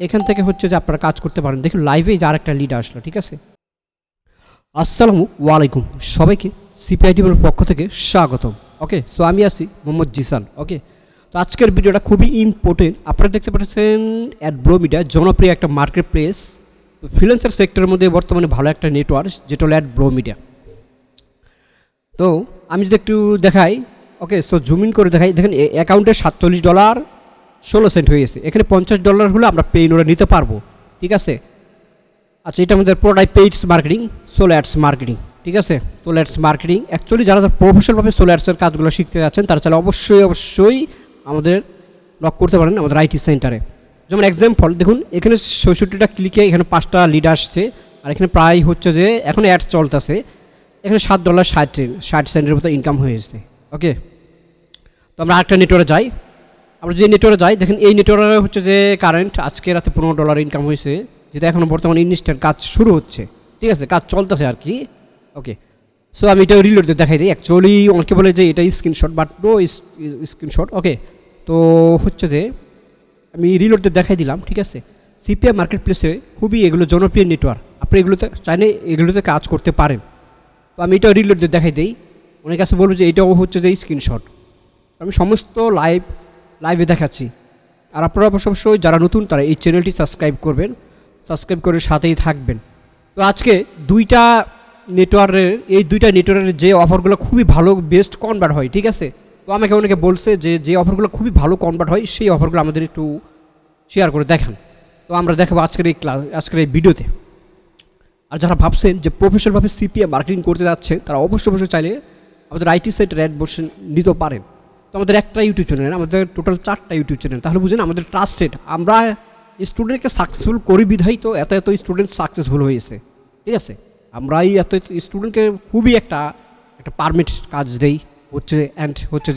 এখান থেকে হচ্ছে যে আপনারা কাজ করতে পারেন। দেখুন লাইভেই যার একটা লিড আসলো, ঠিক আছে। আসসালামু আলাইকুম সবাইকে, সিপিআই টিমের পক্ষ থেকে স্বাগতম। ওকে, সো আমি আছি মোহাম্মদ জিসান। ওকে, তো আজকের ভিডিওটা খুবই ইম্পর্টেন্ট। আপনারা দেখতে পাচ্ছেন অ্যাডব্লো মিডিয়া জনপ্রিয় একটা মার্কেট প্লেস, ফ্রিল্যান্সার সেক্টরের মধ্যে বর্তমানে ভালো একটা নেটওয়ার্ক, যেটা হলো অ্যাডব্লো মিডিয়া। তো আমি যদি একটু দেখাই, ওকে, সো জুম ইন করে দেখাই, দেখেন অ্যাকাউন্টে $47.16 হয়ে গেছে। এখানে $50 হলে আমরা পেইন ওরা নিতে পারবো, ঠিক আছে। আচ্ছা, এটা আমাদের product paid marketing, solo ads marketing, ঠিক আছে। সোলো অ্যাডস মার্কেটিং অ্যাকচুয়ালি যারা প্রফেশনালভাবে সোলো অ্যাডসের কাজগুলো শিখতে যাচ্ছেন তারা চাইলে অবশ্যই আমাদের লক করতে পারেন আমাদের আইটি সেন্টারে। যেমন এক্সাম্পল দেখুন, এখানে 66টা ক্লিকে এখানে 5টা লিড আসছে, আর এখানে প্রায় হচ্ছে যে এখন অ্যাড চলতেছে, এখানে $7.60 মতো ইনকাম হয়েছে। ওকে, তো আমরা আরেকটা নেটওয়ার্কে যাই। আমরা যে নেটওয়ার্কে যাই, দেখেন এই নেটওয়ার্কে হচ্ছে যে কারেন্ট আজকে রাতে $15 ইনকাম হয়েছে, যেটা এখনও বর্তমানে ইনস্ট্যান্ট কাজ শুরু হচ্ছে, ঠিক আছে, কাজ চলতেছে আর কি। ওকে, সো আমি এটা রিলোড দেখাই দিই। অ্যাকচুয়ালি অনেকে বলে যে এটা স্ক্রিনশট, বাট নো স্ক্রিনশট। ওকে, তো হচ্ছে যে আমি রিলোড দেখাই দিলাম, ঠিক আছে। সিপিআই মার্কেট প্লেসে খুবই এগুলো জনপ্রিয় নেটওয়ার্ক, আপনি এগুলোতে চাইলে এগুলোতে কাজ করতে পারেন। তো আমি এটা রিলোড দেখাই দিই। অনেক কাছে বলবো যে এটাও হচ্ছে যে স্ক্রিনশট, আমি সমস্ত লাইভে দেখাচ্ছি। আর আপনারা অবশ্যই যারা নতুন তারা এই চ্যানেলটি সাবস্ক্রাইব করবেন, সাবস্ক্রাইব করে সাথেই থাকবেন। তো আজকে এই দুইটা নেটওয়ার্কের যে অফারগুলো খুবই ভালো বেস্ট কনভার্ট হয়, ঠিক আছে। তো আমাকে অনেকে বলছে যে অফারগুলো খুবই ভালো কনভার্ট হয়, সেই অফারগুলো আমাদের একটু শেয়ার করে দেখান। তো আমরা দেখাবো আজকের এই ভিডিওতে। আর যারা ভাবছেন যে প্রফেশনালভাবে সিপিআই মার্কেটিং করতে যাচ্ছে তারা অবশ্যই চাইলে আমাদের আইটি সেন্টার অ্যাডমিশন নিতে পারেন। তো আমাদের একটা ইউটিউব চ্যানেল, আমাদের টোটাল 4টা ইউটিউব চ্যানেল, তাহলে বুঝেন আমাদের ট্রাস্টেড। আমরা স্টুডেন্টকে সাকসেসফুল করি বিধাই তো এত স্টুডেন্ট সাকসেসফুল হয়েছে, ঠিক আছে। আমরা এই এত স্টুডেন্টকে খুবই একটা পারমিট কাজ দেই, হচ্ছে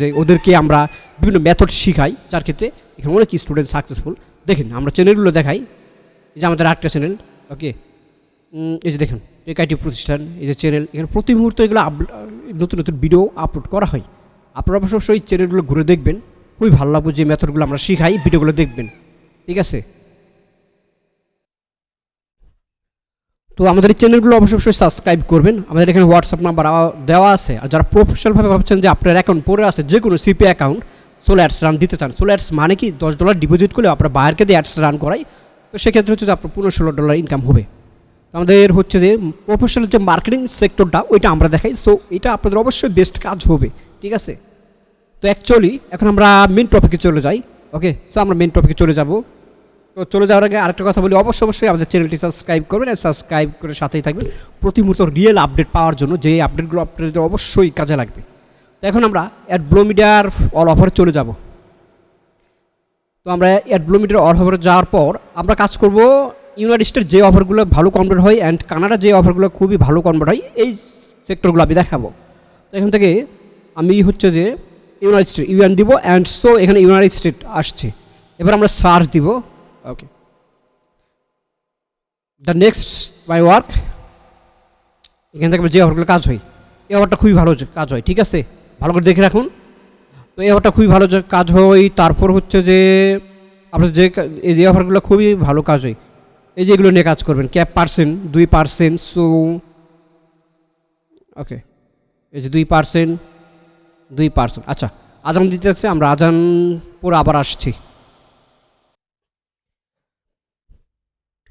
যে ওদেরকে আমরা বিভিন্ন মেথড শিখাই, যার ক্ষেত্রে এখানে অনেক স্টুডেন্ট সাকসেসফুল। দেখেন আমরা চ্যানেলগুলো দেখাই, এই যে আমাদের আরেকটা চ্যানেল। ওকে, এই যে দেখুন টেকআইটি প্রতিষ্ঠান, এই যে চ্যানেল, এখানে প্রতি মুহূর্তে এগুলো নতুন ভিডিও আপলোড করা হয়। আপনারা অবশ্যই চ্যানেলগুলো ঘুরে দেখবেন, খুবই ভালো লাগবে যে মেথডগুলো আমরা শিখাই, ভিডিওগুলো দেখবেন, ঠিক আছে। তো আমাদের এই চ্যানেলগুলো অবশ্যই সাবস্ক্রাইব করবেন। আমাদের এখানে হোয়াটসঅ্যাপ নাম্বার দেওয়া আছে। আর যারা প্রফেশনালভাবে ভাবছেন যে আপনার অ্যাকাউন্ট পড়ে আছে, যে কোনো CPI account solo ads run দিতে চান, সোলো অ্যাডস মানে কি $10 ডিপোজিট করলে আপনার বায়ারকে দিয়ে অ্যাডস রান করাই, তো সেক্ষেত্রে হচ্ছে যে আপনার $15-16 ইনকাম হবে। আমাদের হচ্ছে যে প্রফেশনাল যে মার্কেটিং সেক্টরটা ওইটা আমরা দেখাই, সো এটা আপনাদের অবশ্যই বেস্ট কাজ হবে, ঠিক আছে। তো অ্যাকচুয়ালি এখন আমরা মেন টপিকে চলে যাই। ওকে, সো আমরা মেন টপিকে চলে যাব। তো চলে যাওয়ার আগে আরেকটা কথা বলি, অবশ্যই আমাদের চ্যানেলটি সাবস্ক্রাইব করবেন, আর সাবস্ক্রাইব করে সাথেই থাকবেন প্রতি মুহূর্ত রিয়েল আপডেট পাওয়ার জন্য, যে আপডেটগুলো আপনাদের অবশ্যই কাজে লাগবে। তো এখন আমরা অ্যাডব্লো মিডিয়ার অল অফারে চলে যাব। তো আমরা অ্যাডব্লো মিডিয়ার অল অফারে যাওয়ার পর আমরা কাজ করব ইউনাইটেড স্টেট যে অফারগুলো ভালো কনভার্ট হয়, অ্যান্ড কানাডা যে অফারগুলো খুবই ভালো কনভার্ট হয়, এই সেক্টরগুলো আমি দেখাবো। তো এখান থেকে আমি হচ্ছে যে ইউনাইটেড স্টেট ইউএন দিব, অ্যান্ড সো এখানে ইউনাইটেড স্টেট আসছে। এবার আমরা সার্চ দিব। ওকে, দ্য নেক্সট মাই ওয়ার্ক, এখান থেকে যে অফারগুলো কাজ হয়, এই অফারটা খুবই ভালো কাজ হয়, ঠিক আছে, ভালো করে দেখে রাখুন। তো এই অফারটা খুবই ভালো কাজ হয়। তারপর হচ্ছে যে আপনার যে অফারগুলো খুবই ভালো কাজ হয়, এই যেগুলো নিয়ে কাজ করবেন, ক্যাপ পার্সেন্ট 2%। সো ওকে, এই যে 2%। আচ্ছা, আজান দিতে আছে, আমরা আজান পরে আবার আসছি।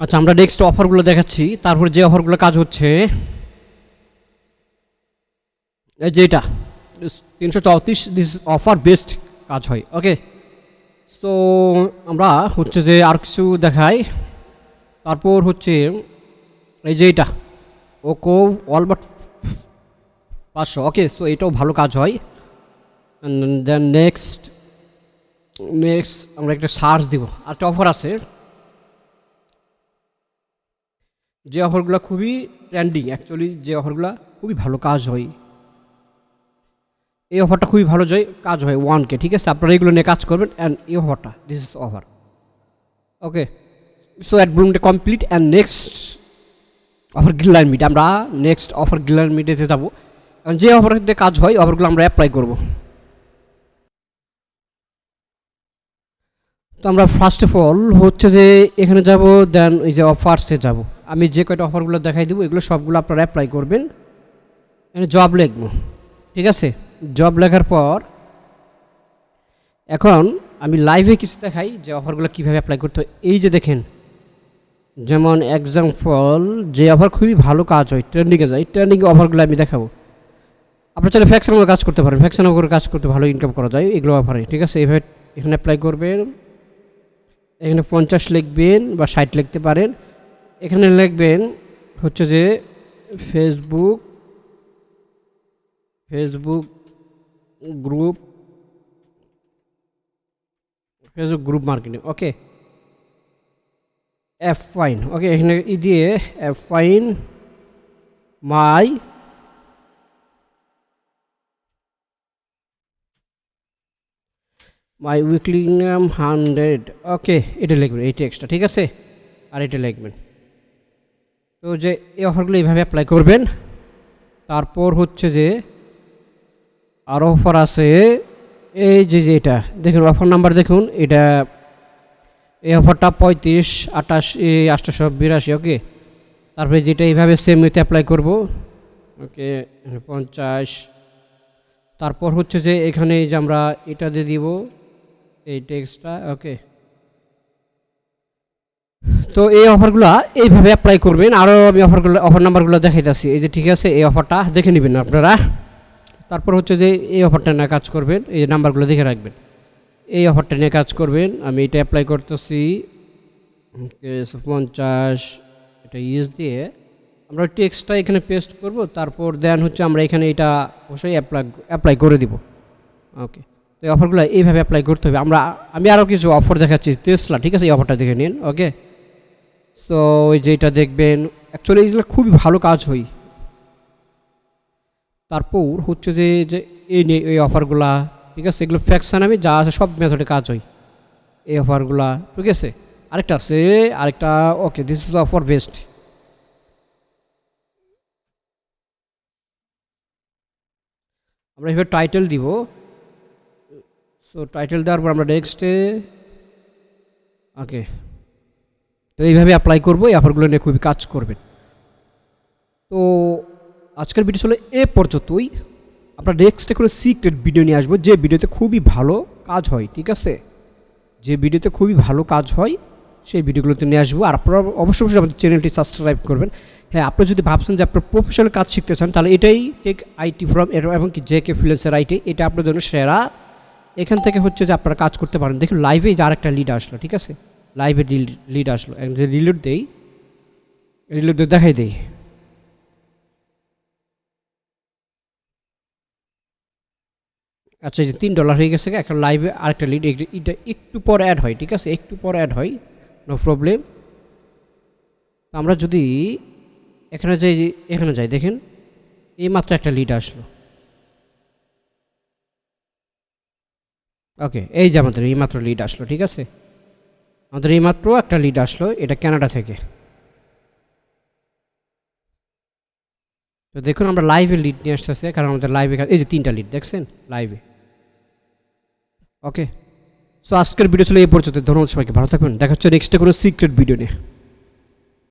আচ্ছা, আমরা নেক্সট অফারগুলো দেখাচ্ছি। তারপরে যে অফারগুলো কাজ হচ্ছে, এই যে এটা 334, দিস অফার বেস্ট কাজ হয়। ওকে, সো আমরা হচ্ছে যে আর কিছু দেখাই। তারপর হচ্ছে এই যে এটা ওকো অলবাট 500। ওকে, সো এটাও ভালো কাজ হয়। দেন নেক্সট আমরা একটা সার্চ দিব। আরেকটা অফার আছে, যে অফারগুলো খুবই ট্রেন্ডিং, অ্যাকচুয়ালি যে অফারগুলো খুবই ভালো কাজ হয়, এই অফারটা খুবই ভালো কাজ হয় 1K, ঠিক আছে। আপনারা এগুলো নিয়ে কাজ করবেন, অ্যান্ড এই অফারটা this is offer. Okay, so অ্যাডব্লুমটা complete, and next offer Greenline meet, আমরা নেক্সট অফার গ্রিনলাইন মিটেতে যাবো। কারণ যে অফারতে কাজ হয় অফারগুলো আমরা অ্যাপ্লাই করব। তো তো আমরা ফার্স্ট অফ অল হচ্ছে যে এখানে যাব, দেন এই যে অফার্সে যাব। আমি যে কয়টা অফারগুলো দেখাই দেবো এগুলো সবগুলো আপনারা অ্যাপ্লাই করবেন। এখানে জব লিখবো, ঠিক আছে। জব লেখার পর এখন আমি লাইভে কিছু দেখাই যে অফারগুলো কীভাবে অ্যাপ্লাই করতে হয়। এই যে দেখেন, যেমন এক্সাম্পল যে অফার খুবই ভালো কাজ হয়, ট্রেন্ডিংয়ে যায়, ট্রেন্ডিং অফারগুলো আমি দেখাবো। আপনারা চাইলে ফ্যাকশনের কাজ করতে পারেন, ফ্যাকশনের উপরে কাজ করতে ভালো ইনকাম করা যায় এগুলো অফারে, ঠিক আছে। এইভাবে এখানে অ্যাপ্লাই করবেন। এখানে 50 লিখবেন বা 60 লিখতে পারেন। এখানে লিখবেন হচ্ছে যে ফেসবুক গ্রুপ মার্কেটিং, ওকে। ফাইন, ওকে। এখানে দিয়ে ফাইন মাই উইকলি ইনকাম 100, ওকে। এটা লিখবেন, এই টেক্সটটা, ঠিক আছে। আর এটা লিখবেন। তো যে এই অফারগুলো এইভাবে অ্যাপ্লাই করবেন। তারপর হচ্ছে যে আরও অফার আছে, এই যে এটা দেখুন, অফার নাম্বার দেখুন, এটা এই অফারটা 35, 28, 882, ওকে। তারপরে যেটা এইভাবে সেম উইথ অ্যাপ্লাই করব, ওকে 50। তারপর হচ্ছে যে এখানে এই যে আমরা এটা দিয়ে দিব এই টেক্সটটা, ওকে। তো এই অফারগুলো এইভাবে অ্যাপ্লাই করবেন। আরও আমি অফার নাম্বারগুলো দেখাইতেছি, এই যে, ঠিক আছে। এই অফারটা দেখে নেবেন আপনারা। তারপর হচ্ছে যে এই অফারটা নিয়ে কাজ করবেন, এই যে নাম্বারগুলো দেখে রাখবেন। এই অফারটা নিয়ে কাজ করবেন। আমি এটা অ্যাপ্লাই করতেছি 50, এটা ইউজ দিয়ে আমরা টেক্সটটা এখানে পেস্ট করব। তারপর দেন হচ্ছে আমরা এখানে এটা অবশ্যই অ্যাপ্লাই করে দিব, ওকে। তো এই অফারগুলো এইভাবে অ্যাপ্লাই করতে হবে। আমি আরও কিছু অফার দেখাচ্ছি, টেসলা, ঠিক আছে। এই অফারটা দেখে নিন, ওকে। সো ওই যেটা দেখবেন, অ্যাকচুয়ালি এইগুলো খুবই ভালো কাজ হয়। তারপর হচ্ছে যে এই অফারগুলা, ঠিক আছে, এগুলো ফ্যাকশন আমি যা আছে সব মেথডে কাজ হয় এই অফারগুলা, ঠিক আছে। আরেকটা আছে, ওকে, দিস ইজ অফার বেস্ট। আমরা এভাবে টাইটেল দিব। সো টাইটেল দেওয়ার পর আমরা নেক্সটে, ওকে। তো এইভাবে অ্যাপ্লাই করবো, এই অফারগুলো নিয়ে খুবই কাজ করবেন। তো আজকের ভিডিও হলো এ পর্যন্তই। আমরা নেক্সটে কোনো সিক্রেট ভিডিও নিয়ে আসবো, যে ভিডিওতে খুবই ভালো কাজ হয়, ঠিক আছে। যে ভিডিওতে খুবই ভালো কাজ হয় সেই ভিডিওগুলোতে নিয়ে আসবো। আর আপনারা অবশ্যই আমাদের চ্যানেলটি সাবস্ক্রাইব করবেন। হ্যাঁ, আপনি যদি ভাবছেন যে আপনার প্রফেশনাল কাজ শিখতে চান, তাহলে এটাই টেক আইটি ফ্রম এবং কি জেকে ফ্রিল্যান্সার আইটি, এটা আপনার জন্য সেরা। এখান থেকে হচ্ছে যে আপনারা কাজ করতে পারেন। দেখুন লাইভে যে আরেকটা লিড আসলো, ঠিক আছে। লাইভে লিড আসলো, রিলোড দিয়ে দেখাই দেই। আচ্ছা, এই যে $3 হয়ে গেছে। একটা লাইভে আরেকটা লিড, এটা একটু পর অ্যাড হয়, ঠিক আছে, একটু পর অ্যাড হয়, নো প্রবলেম। আমরা যদি এখানে যাই, দেখেন এই মাত্র একটা লিড আসলো, ওকে। এই যে আমাদের এই মাত্র লিড আসলো, ঠিক আছে। আমাদের এই মাত্র একটা লিড আসলো, এটা কানাডা থেকে। তো দেখুন আমরা লাইভে লিড নিয়ে আসতেছে, কারণ আমাদের লাইভে এই যে 3টা লিড দেখছেন লাইভে, ওকে। সো আজকের ভিডিও ছিল এই পর্যন্ত। ধন্যবাদ সবাইকে, ভালো থাকবেন। দেখা হচ্ছে নেক্সটে কোনো সিক্রেট ভিডিও নিয়ে।